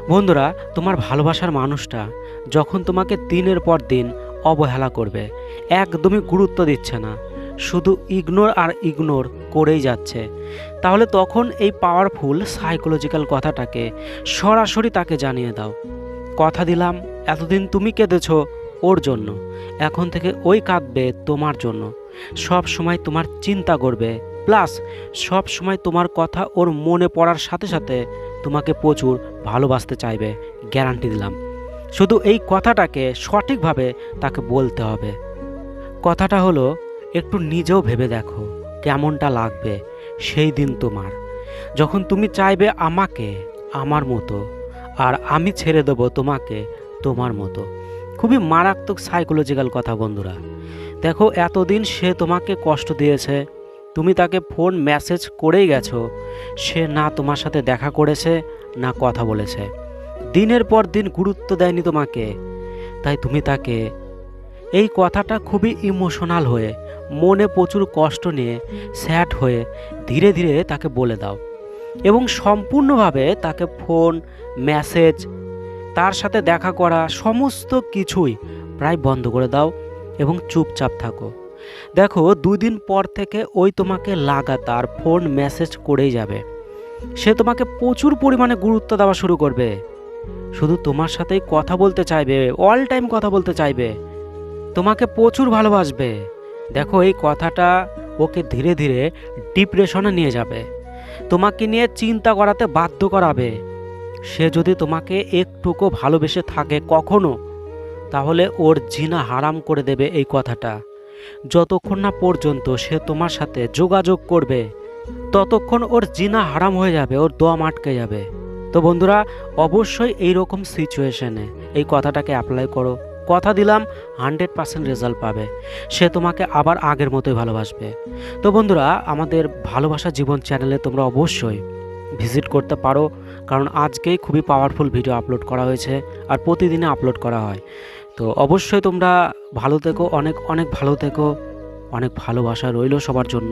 বন্ধুরা, তোমার ভালোবাসার মানুষটা যখন তোমাকে দিনের পর দিন অবহেলা করবে, একদমই গুরুত্ব দিচ্ছে না, শুধু ইগনোর আর ইগনোর করেই যাচ্ছে, তাহলে তখন এই পাওয়ারফুল সাইকোলজিক্যাল কথাটাকে সরাসরি তাকে জানিয়ে দাও। কথা দিলাম, এতদিন তুমি কেঁদেছো ওর জন্য, এখন থেকে ওই কাঁদবে তোমার জন্য। সব সময় তোমার চিন্তা করবে, প্লাস সব সময় তোমার কথা ওর মনে পড়ার সাথে সাথে তোমাকে প্রচুর ভালোবাসতে চাইবে, গ্যারান্টি দিলাম। শুধু এই কথাটাকে সঠিকভাবে তাকে বলতে হবে। কথাটা হলো, একটু নিজেও ভেবে দেখো কেমনটা লাগবে সেই দিন তোমার, যখন তুমি চাইবে আমাকে আমার মতো, আর আমি ছেড়ে দেবো তোমাকে তোমার মতো। খুবই মারাত্মক সাইকোলজিক্যাল কথা বন্ধুরা। দেখো, এতদিন সে তোমাকে কষ্ট দিয়েছে, তুমি তাকে ফোন মেসেজ করেই গেছো, সে না তোমার সাথে দেখা করেছে না কথা বলেছে, দিনের পর দিন গুরুত্ব দেয়নি তোমাকে। তাই তুমি তাকে এই কথাটা খুবই ইমোশনাল হয়ে, মনে প্রচুর কষ্ট নিয়ে, স্যাড হয়ে ধীরে ধীরে তাকে বলে দাও, এবং সম্পূর্ণভাবে তাকে ফোন মেসেজ, তার সাথে দেখা করা সমস্ত কিছুই প্রায় বন্ধ করে দাও এবং চুপচাপ থাকো। দেখো, 2 দিন পর থেকে ওই তোমাকে লাগাতার ফোন মেসেজ করেই যাবে, সে তোমাকে প্রচুর পরিমাণে গুরুত্ব দেওয়া শুরু করবে, শুধু তোমার সাথেই কথা বলতে চাইবে, অল টাইম কথা বলতে চাইবে, তোমাকে প্রচুর ভালোবাসবে। দেখো, এই কথাটা ওকে ধীরে ধীরে ডিপ্রেশনে নিয়ে যাবে, তোমাকে নিয়ে চিন্তা করাতে বাধ্য করাবে। সে যদি তোমাকে একটুকু ভালোবেসে থাকে কখনো, তাহলে ওর জিনা হারাম করে দেবে এই কথাটা। যতক্ষণ না পর্যন্ত সে তোমার সাথে যোগাযোগ করবে, ততক্ষণ ওর জিনা হারাম হয়ে যাবে, ওর দম আটকে যাবে। তো বন্ধুরা, অবশ্যই এই রকম সিচুয়েশনে এই কথাটাকে অ্যাপ্লাই করো। কথা দিলাম 100% রেজাল্ট পাবে, সে তোমাকে আবার আগের মতোই ভালোবাসবে। তো বন্ধুরা, আমাদের ভালোবাসা জীবন চ্যানেলে তোমরা অবশ্যই ভিজিট করতে পারো, কারণ আজকেই খুবই পাওয়ারফুল ভিডিও আপলোড করা হয়েছে, আর প্রতিদিনে আপলোড করা হয়। তো অবশ্যই তোমরা ভালো থেকো, অনেক অনেক ভালো থেকো, অনেক ভালোবাসা রইল সবার জন্য।